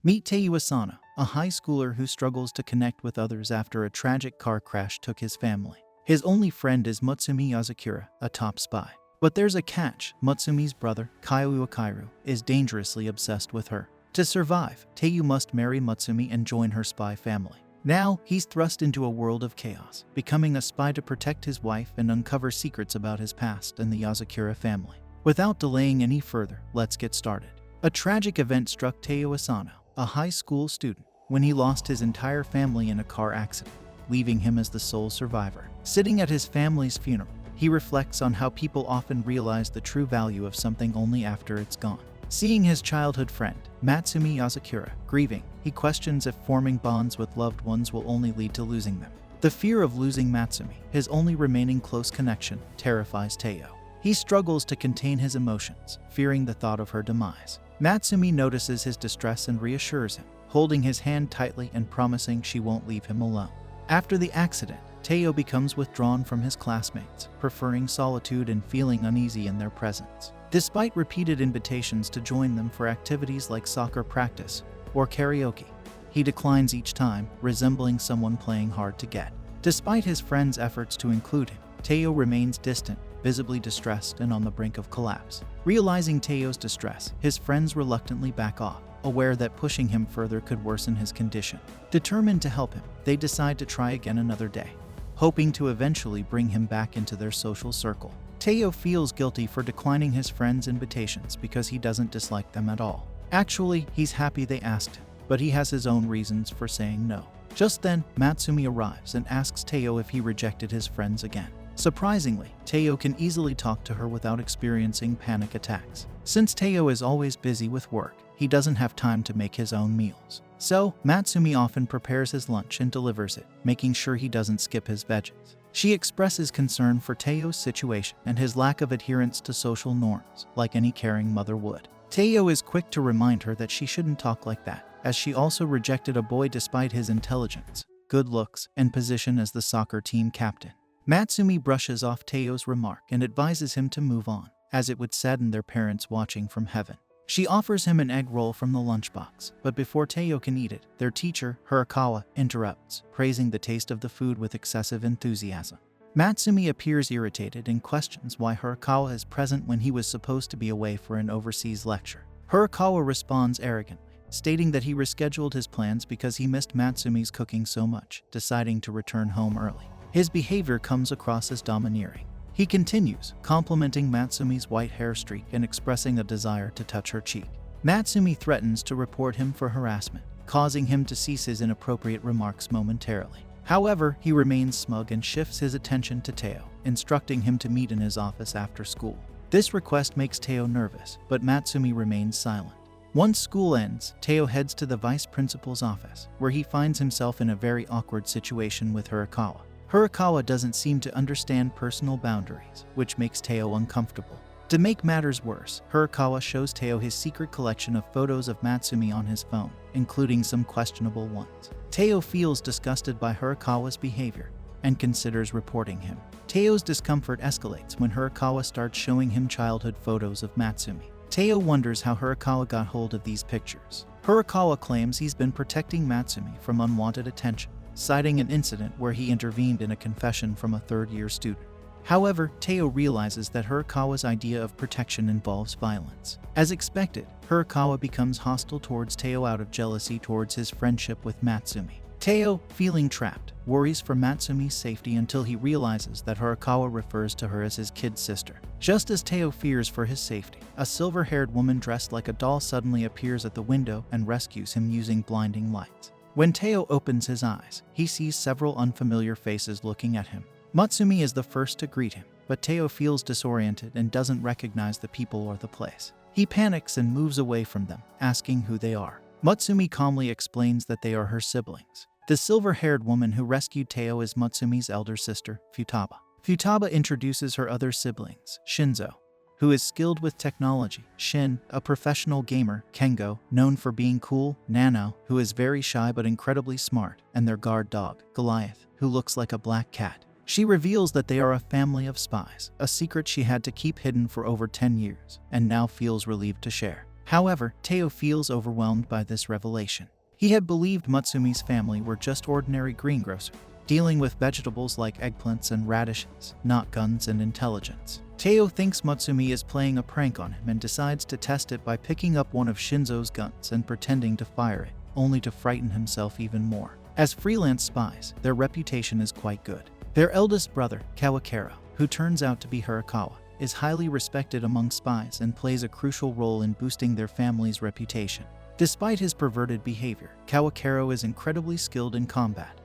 Meet Teiyu Asano, a high schooler who struggles to connect with others after a tragic car crash took his family. His only friend is Mutsumi Yozakura, a top spy. But there's a catch: Mutsumi's brother, Kaiu Akairu, is dangerously obsessed with her. To survive, Teiyu must marry Mutsumi and join her spy family. Now, he's thrust into a world of chaos, becoming a spy to protect his wife and uncover secrets about his past and the Yozakura family. Without delaying any further, let's get started. A tragic event struck Teiyu Asano, a high school student, when he lost his entire family in a car accident, leaving him as the sole survivor. Sitting at his family's funeral, he reflects on how people often realize the true value of something only after it's gone. Seeing his childhood friend, Matsumi Yozakura, grieving, he questions if forming bonds with loved ones will only lead to losing them. The fear of losing Matsumi, his only remaining close connection, terrifies Teiyu. He struggles to contain his emotions, fearing the thought of her demise. Matsumi notices his distress and reassures him, holding his hand tightly and promising she won't leave him alone. After the accident, Teiyu becomes withdrawn from his classmates, preferring solitude and feeling uneasy in their presence. Despite repeated invitations to join them for activities like soccer practice or karaoke, he declines each time, resembling someone playing hard to get. Despite his friends' efforts to include him, Teiyu remains distant, visibly distressed and on the brink of collapse. Realizing Teiyu's distress, his friends reluctantly back off, aware that pushing him further could worsen his condition. Determined to help him, they decide to try again another day, hoping to eventually bring him back into their social circle. Teiyu feels guilty for declining his friends' invitations because he doesn't dislike them at all. Actually, he's happy they asked him, but he has his own reasons for saying no. Just then, Matsumi arrives and asks Teiyu if he rejected his friends again. Surprisingly, Teiyu can easily talk to her without experiencing panic attacks. Since Teiyu is always busy with work, he doesn't have time to make his own meals. So, Matsumi often prepares his lunch and delivers it, making sure he doesn't skip his veggies. She expresses concern for Teiyu's situation and his lack of adherence to social norms, like any caring mother would. Teiyu is quick to remind her that she shouldn't talk like that, as she also rejected a boy despite his intelligence, good looks, and position as the soccer team captain. Matsumi brushes off Teiyu's remark and advises him to move on, as it would sadden their parents watching from heaven. She offers him an egg roll from the lunchbox, but before Teiyu can eat it, their teacher, Hirakawa, interrupts, praising the taste of the food with excessive enthusiasm. Matsumi appears irritated and questions why Hirakawa is present when he was supposed to be away for an overseas lecture. Hirakawa responds arrogantly, stating that he rescheduled his plans because he missed Matsumi's cooking so much, deciding to return home early. His behavior comes across as domineering. He continues, complimenting Matsumi's white hair streak and expressing a desire to touch her cheek. Matsumi threatens to report him for harassment, causing him to cease his inappropriate remarks momentarily. However, he remains smug and shifts his attention to Teiyu, instructing him to meet in his office after school. This request makes Teiyu nervous, but Matsumi remains silent. Once school ends, Teiyu heads to the vice principal's office, where he finds himself in a very awkward situation with Hirakawa. Hirakawa doesn't seem to understand personal boundaries, which makes Teiyu uncomfortable. To make matters worse, Hirakawa shows Teiyu his secret collection of photos of Matsumi on his phone, including some questionable ones. Teiyu feels disgusted by Hirakawa's behavior and considers reporting him. Teiyu's discomfort escalates when Hirakawa starts showing him childhood photos of Matsumi. Teiyu wonders how Hirakawa got hold of these pictures. Hirakawa claims he's been protecting Matsumi from unwanted attention, citing an incident where he intervened in a confession from a third-year student. However, Teiyu realizes that Hirakawa's idea of protection involves violence. As expected, Hirakawa becomes hostile towards Teiyu out of jealousy towards his friendship with Matsumi. Teiyu, feeling trapped, worries for Matsumi's safety until he realizes that Hirakawa refers to her as his kid sister. Just as Teiyu fears for his safety, a silver-haired woman dressed like a doll suddenly appears at the window and rescues him using blinding lights. When Teiyu opens his eyes, he sees several unfamiliar faces looking at him. Matsumi is the first to greet him, but Teiyu feels disoriented and doesn't recognize the people or the place. He panics and moves away from them, asking who they are. Matsumi calmly explains that they are her siblings. The silver-haired woman who rescued Teiyu is Matsumi's elder sister, Futaba. Futaba introduces her other siblings, Shinzo, who is skilled with technology, Shin, a professional gamer, Kengo, known for being cool, Nano, who is very shy but incredibly smart, and their guard dog, Goliath, who looks like a black cat. She reveals that they are a family of spies, a secret she had to keep hidden for over 10 years, and now feels relieved to share. However, Teo feels overwhelmed by this revelation. He had believed Mutsumi's family were just ordinary greengrocers, dealing with vegetables like eggplants and radishes, not guns and intelligence. Teo thinks Mutsumi is playing a prank on him and decides to test it by picking up one of Shinzo's guns and pretending to fire it, only to frighten himself even more. As freelance spies, their reputation is quite good. Their eldest brother, Kawakero, who turns out to be Hirakawa, is highly respected among spies and plays a crucial role in boosting their family's reputation. Despite his perverted behavior, Kawakero is incredibly skilled in combat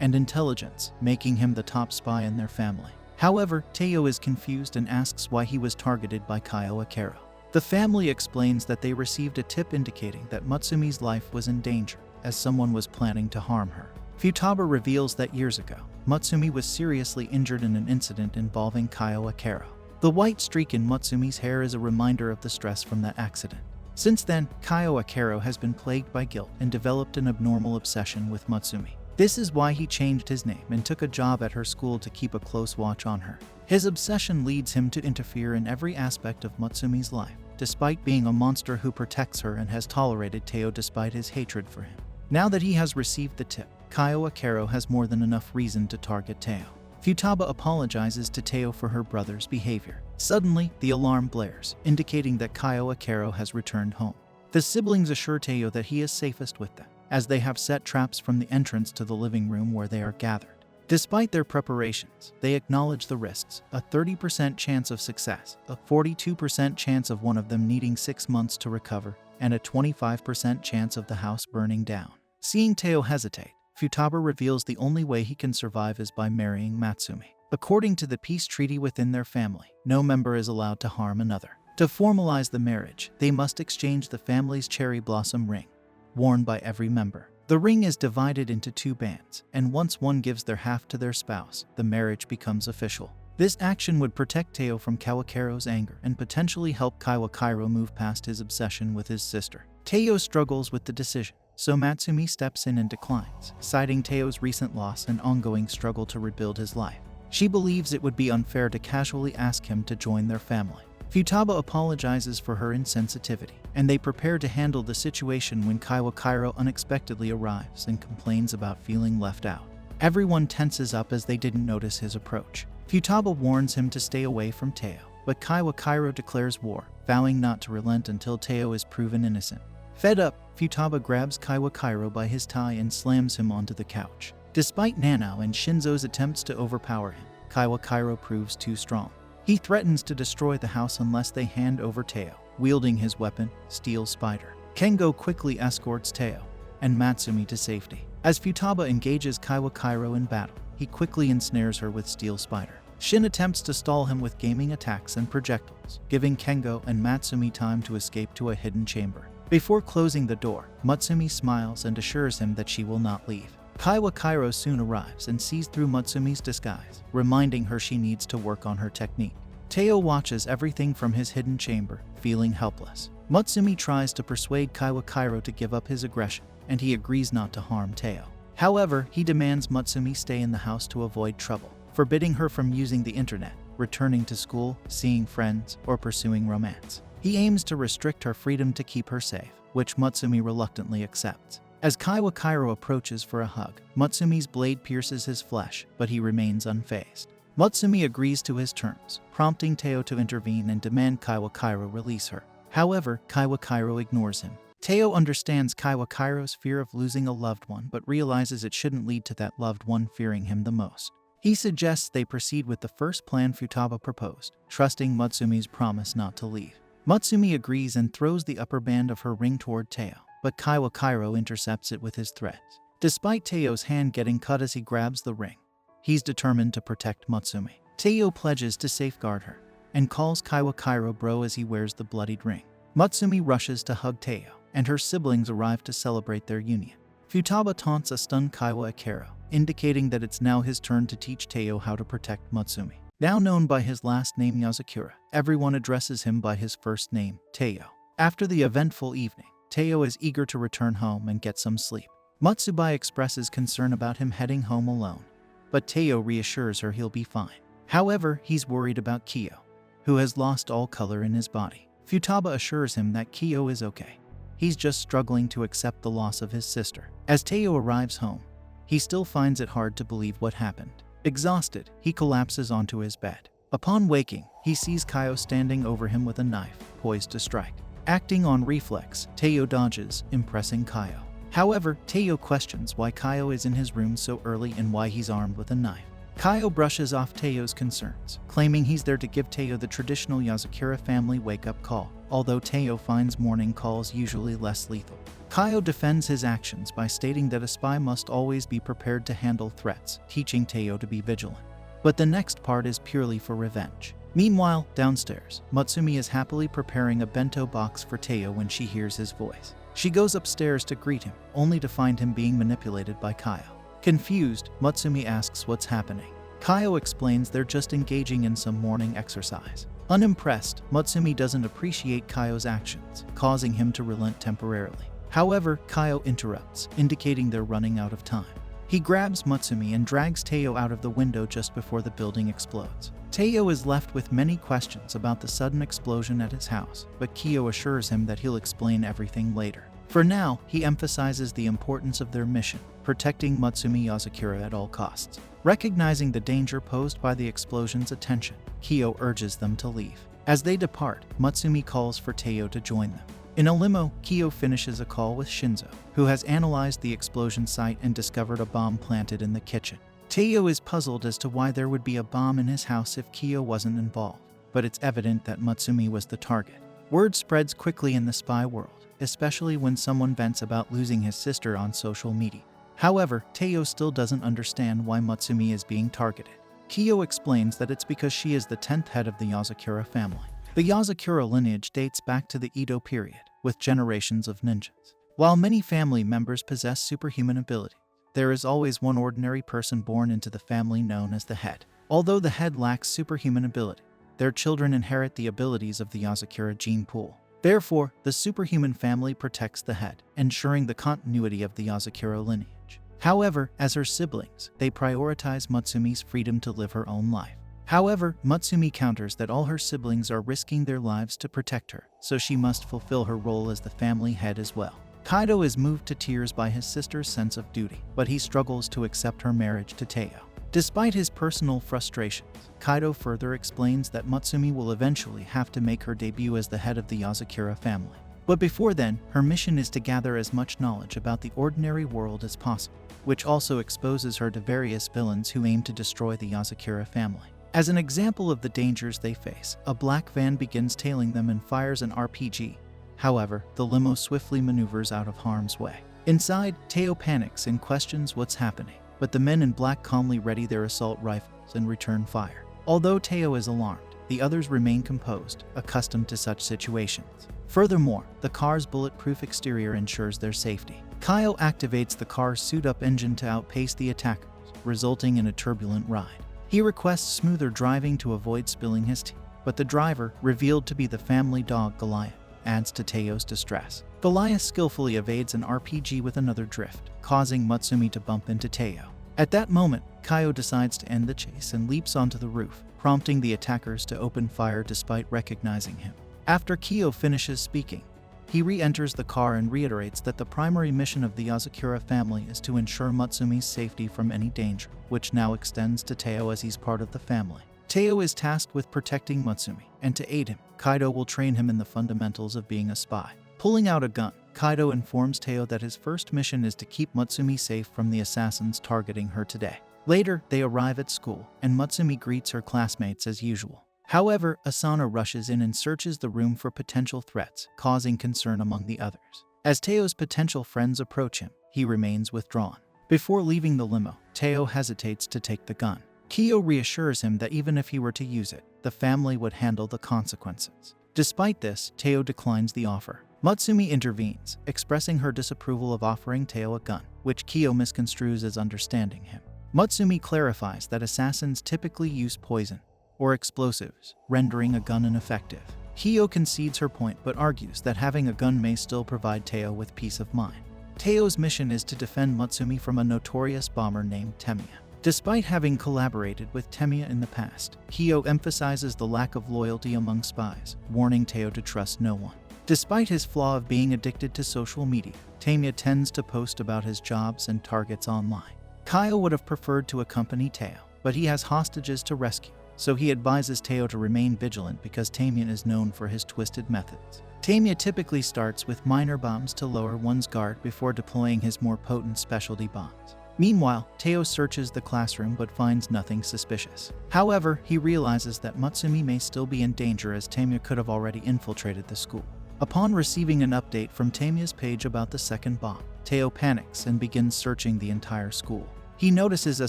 and intelligence, making him the top spy in their family. However, Teo is confused and asks why he was targeted by Kawakero. The family explains that they received a tip indicating that Mutsumi's life was in danger, as someone was planning to harm her. Futaba reveals that years ago, Mutsumi was seriously injured in an incident involving Kawakero. The white streak in Mutsumi's hair is a reminder of the stress from that accident. Since then, Kawakero has been plagued by guilt and developed an abnormal obsession with Mutsumi. This is why he changed his name and took a job at her school to keep a close watch on her. His obsession leads him to interfere in every aspect of Mutsumi's life, despite being a monster who protects her and has tolerated Teo despite his hatred for him. Now that he has received the tip, Kawakero has more than enough reason to target Teo. Futaba apologizes to Teo for her brother's behavior. Suddenly, the alarm blares, indicating that Kawakero has returned home. The siblings assure Teo that he is safest with them, as they have set traps from the entrance to the living room where they are gathered. Despite their preparations, they acknowledge the risks: a 30% chance of success, a 42% chance of one of them needing 6 months to recover, and a 25% chance of the house burning down. Seeing Teo hesitate, Futaba reveals the only way he can survive is by marrying Matsumi. According to the peace treaty within their family, no member is allowed to harm another. To formalize the marriage, they must exchange the family's cherry blossom ring, worn by every member. The ring is divided into 2 bands, and once one gives their half to their spouse, the marriage becomes official. This action would protect Teo from Kawakero's anger and potentially help Kawakero move past his obsession with his sister. Teo struggles with the decision, so Matsumi steps in and declines, citing Teo's recent loss and ongoing struggle to rebuild his life. She believes it would be unfair to casually ask him to join their family. Futaba apologizes for her insensitivity, and they prepare to handle the situation when Kawakero unexpectedly arrives and complains about feeling left out. Everyone tenses up as they didn't notice his approach. Futaba warns him to stay away from Teo, but Kawakero declares war, vowing not to relent until Teo is proven innocent. Fed up, Futaba grabs Kawakero by his tie and slams him onto the couch. Despite Nanao and Shinzo's attempts to overpower him, Kawakero proves too strong. He threatens to destroy the house unless they hand over Teo, wielding his weapon, Steel Spider. Kengo quickly escorts Teo and Matsumi to safety. As Futaba engages Kawakero in battle, he quickly ensnares her with Steel Spider. Shin attempts to stall him with gaming attacks and projectiles, giving Kengo and Matsumi time to escape to a hidden chamber. Before closing the door, Matsumi smiles and assures him that she will not leave. Kawakero soon arrives and sees through Matsumi's disguise, reminding her she needs to work on her technique. Teo watches everything from his hidden chamber, feeling helpless. Matsumi tries to persuade Kawakero to give up his aggression, and he agrees not to harm Teo. However, he demands Matsumi stay in the house to avoid trouble, forbidding her from using the internet, returning to school, seeing friends, or pursuing romance. He aims to restrict her freedom to keep her safe, which Matsumi reluctantly accepts. As Kawakero approaches for a hug, Matsumi's blade pierces his flesh, but he remains unfazed. Matsumi agrees to his terms, prompting Teo to intervene and demand Kawakero release her. However, Kawakero ignores him. Teo understands Kawakero's fear of losing a loved one but realizes it shouldn't lead to that loved one fearing him the most. He suggests they proceed with the first plan Futaba proposed, trusting Matsumi's promise not to leave. Matsumi agrees and throws the upper band of her ring toward Teo, but Kawakero intercepts it with his threads. Despite Teo's hand getting cut as he grabs the ring, he's determined to protect Matsumi. Teo pledges to safeguard her, and calls Kawakero bro as he wears the bloodied ring. Matsumi rushes to hug Teo, and her siblings arrive to celebrate their union. Futaba taunts a stunned Kawakero, indicating that it's now his turn to teach Teo how to protect Matsumi. Now known by his last name Yozakura, everyone addresses him by his first name, Teo. After the eventful evening, Teo is eager to return home and get some sleep. Matsubai expresses concern about him heading home alone, but Teo reassures her he'll be fine. However, he's worried about Kyo, who has lost all color in his body. Futaba assures him that Kyo is okay. He's just struggling to accept the loss of his sister. As Teo arrives home, he still finds it hard to believe what happened. Exhausted, he collapses onto his bed. Upon waking, he sees Kyo standing over him with a knife, poised to strike. Acting on reflex, Teo dodges, impressing Kyo. However, Teo questions why Kyo is in his room so early and why he's armed with a knife. Kyo brushes off Teo's concerns, claiming he's there to give Teo the traditional Yozakura family wake-up call, although Teo finds morning calls usually less lethal. Kyo defends his actions by stating that a spy must always be prepared to handle threats, teaching Teo to be vigilant. But the next part is purely for revenge. Meanwhile, downstairs, Mutsumi is happily preparing a bento box for Teo when she hears his voice. She goes upstairs to greet him, only to find him being manipulated by Kyo. Confused, Mutsumi asks what's happening. Kyo explains they're just engaging in some morning exercise. Unimpressed, Mutsumi doesn't appreciate Kyo's actions, causing him to relent temporarily. However, Kyo interrupts, indicating they're running out of time. He grabs Mutsumi and drags Teo out of the window just before the building explodes. Teo is left with many questions about the sudden explosion at his house, but Kyo assures him that he'll explain everything later. For now, he emphasizes the importance of their mission, protecting Mutsumi Yozakura at all costs. Recognizing the danger posed by the explosion's attention, Kyo urges them to leave. As they depart, Mutsumi calls for Teo to join them. In a limo, Kyo finishes a call with Shinzo, who has analyzed the explosion site and discovered a bomb planted in the kitchen. Teo is puzzled as to why there would be a bomb in his house if Kyo wasn't involved, but it's evident that Mutsumi was the target. Word spreads quickly in the spy world, especially when someone vents about losing his sister on social media. However, Teo still doesn't understand why Mutsumi is being targeted. Kyo explains that it's because she is the 10th head of the Yozakura family. The Yozakura lineage dates back to the Edo period, with generations of ninjas. While many family members possess superhuman abilities, there is always one ordinary person born into the family known as the head. Although the head lacks superhuman ability, their children inherit the abilities of the Yozakura gene pool. Therefore, the superhuman family protects the head, ensuring the continuity of the Yozakura lineage. However, as her siblings, they prioritize Mutsumi's freedom to live her own life. However, Mutsumi counters that all her siblings are risking their lives to protect her, so she must fulfill her role as the family head as well. Kaido is moved to tears by his sister's sense of duty, but he struggles to accept her marriage to Teo. Despite his personal frustrations, Kaido further explains that Mutsumi will eventually have to make her debut as the head of the Yozakura family. But before then, her mission is to gather as much knowledge about the ordinary world as possible, which also exposes her to various villains who aim to destroy the Yozakura family. As an example of the dangers they face, a black van begins tailing them and fires an RPG. However, the limo swiftly maneuvers out of harm's way. Inside, Teo panics and questions what's happening, but the men in black calmly ready their assault rifles and return fire. Although Teo is alarmed, the others remain composed, accustomed to such situations. Furthermore, the car's bulletproof exterior ensures their safety. Kyo activates the car's suit-up engine to outpace the attackers, resulting in a turbulent ride. He requests smoother driving to avoid spilling his tea, but the driver, revealed to be the family dog Goliath, adds to Teo's distress. Goliath skillfully evades an RPG with another drift, causing Mutsumi to bump into Teo. At that moment, Kyo decides to end the chase and leaps onto the roof, prompting the attackers to open fire despite recognizing him. After Kyo finishes speaking, he re-enters the car and reiterates that the primary mission of the Yozakura family is to ensure Mutsumi's safety from any danger, which now extends to Teo as he's part of the family. Teo is tasked with protecting Mutsumi, and to aid him, Kaido will train him in the fundamentals of being a spy. Pulling out a gun, Kaido informs Teo that his first mission is to keep Mutsumi safe from the assassins targeting her today. Later, they arrive at school, and Mutsumi greets her classmates as usual. However, Asana rushes in and searches the room for potential threats, causing concern among the others. As Teo's potential friends approach him, he remains withdrawn. Before leaving the limo, Teo hesitates to take the gun. Kyo reassures him that even if he were to use it, the family would handle the consequences. Despite this, Teo declines the offer. Mutsumi intervenes, expressing her disapproval of offering Teo a gun, which Kyo misconstrues as understanding him. Mutsumi clarifies that assassins typically use poison or explosives, rendering a gun ineffective. Kyo concedes her point but argues that having a gun may still provide Teo with peace of mind. Teo's mission is to defend Mutsumi from a notorious bomber named Temiya. Despite having collaborated with Temiya in the past, Kiyo emphasizes the lack of loyalty among spies, warning Teo to trust no one. Despite his flaw of being addicted to social media, Temiya tends to post about his jobs and targets online. Kiyo would have preferred to accompany Teo, but he has hostages to rescue, so he advises Teo to remain vigilant because Temiya is known for his twisted methods. Temiya typically starts with minor bombs to lower one's guard before deploying his more potent specialty bombs. Meanwhile, Teo searches the classroom but finds nothing suspicious. However, he realizes that Mutsumi may still be in danger as Temiya could have already infiltrated the school. Upon receiving an update from Temiya's page about the second bomb, Teo panics and begins searching the entire school. He notices a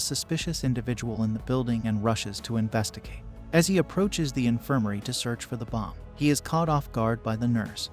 suspicious individual in the building and rushes to investigate. As he approaches the infirmary to search for the bomb, he is caught off guard by the nurse,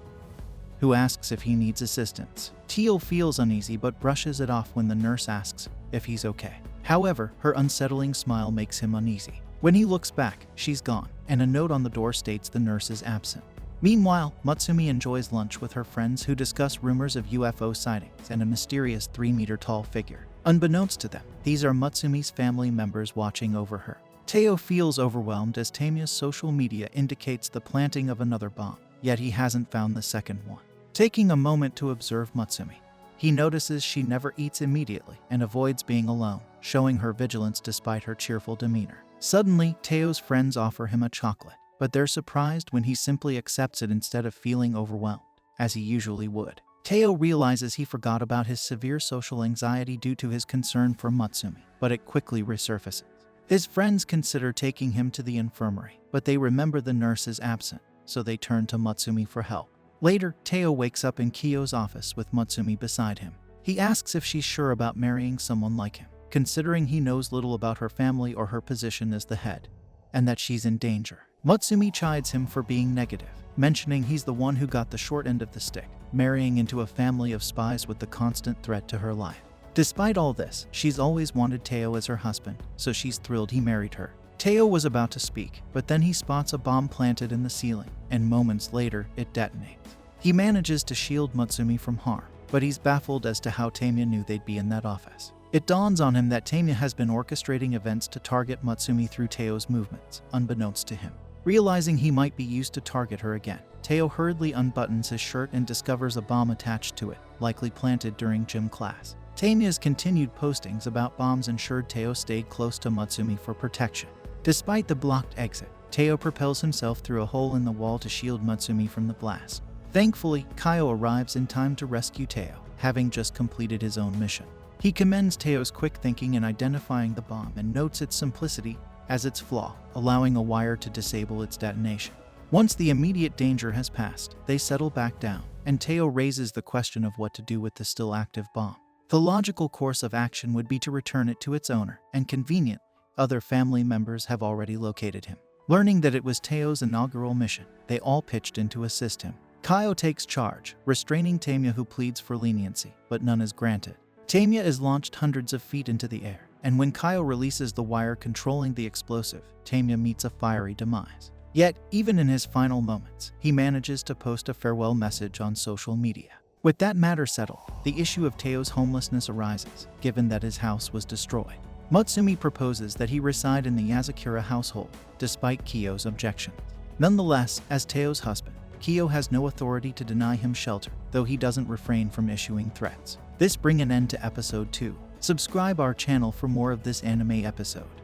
who asks if he needs assistance. Teo feels uneasy but brushes it off when the nurse asks if he's okay. However, her unsettling smile makes him uneasy. When he looks back, she's gone, and a note on the door states the nurse is absent. Meanwhile, Mutsumi enjoys lunch with her friends who discuss rumors of UFO sightings and a mysterious 3-meter-tall figure. Unbeknownst to them, these are Mutsumi's family members watching over her. Teo feels overwhelmed as Temiya's social media indicates the planting of another bomb, yet he hasn't found the second one. Taking a moment to observe Mutsumi, he notices she never eats immediately and avoids being alone, showing her vigilance despite her cheerful demeanor. Suddenly, Teo's friends offer him a chocolate, but they're surprised when he simply accepts it instead of feeling overwhelmed, as he usually would. Teo realizes he forgot about his severe social anxiety due to his concern for Mutsumi, but it quickly resurfaces. His friends consider taking him to the infirmary, but they remember the nurse is absent, so they turn to Mutsumi for help. Later, Teo wakes up in Kiyo's office with Mutsumi beside him. He asks if she's sure about marrying someone like him, considering he knows little about her family or her position as the head, and that she's in danger. Mutsumi chides him for being negative, mentioning he's the one who got the short end of the stick, marrying into a family of spies with the constant threat to her life. Despite all this, she's always wanted Teo as her husband, so she's thrilled he married her. Teo was about to speak, but then he spots a bomb planted in the ceiling, and moments later, it detonates. He manages to shield Mutsumi from harm, but he's baffled as to how Temiya knew they'd be in that office. It dawns on him that Temiya has been orchestrating events to target Mutsumi through Teo's movements, unbeknownst to him. Realizing he might be used to target her again, Teo hurriedly unbuttons his shirt and discovers a bomb attached to it, likely planted during gym class. Temiya's continued postings about bombs ensured Teo stayed close to Mutsumi for protection. Despite the blocked exit, Teo propels himself through a hole in the wall to shield Mutsumi from the blast. Thankfully, Kiyo arrives in time to rescue Teo, having just completed his own mission. He commends Teo's quick thinking in identifying the bomb and notes its simplicity as its flaw, allowing a wire to disable its detonation. Once the immediate danger has passed, they settle back down, and Teo raises the question of what to do with the still active bomb. The logical course of action would be to return it to its owner, and conveniently, other family members have already located him. Learning that it was Teo's inaugural mission, they all pitched in to assist him. Kiyo takes charge, restraining Temiya, who pleads for leniency, but none is granted. Temiya is launched hundreds of feet into the air, and when Kiyo releases the wire controlling the explosive, Temiya meets a fiery demise. Yet, even in his final moments, he manages to post a farewell message on social media. With that matter settled, the issue of Teo's homelessness arises, given that his house was destroyed. Mutsumi proposes that he reside in the Yozakura household, despite Kiyo's objections. Nonetheless, as Teo's husband, Kiyo has no authority to deny him shelter, though he doesn't refrain from issuing threats. This brings an end to episode 2. Subscribe our channel for more of this anime episode.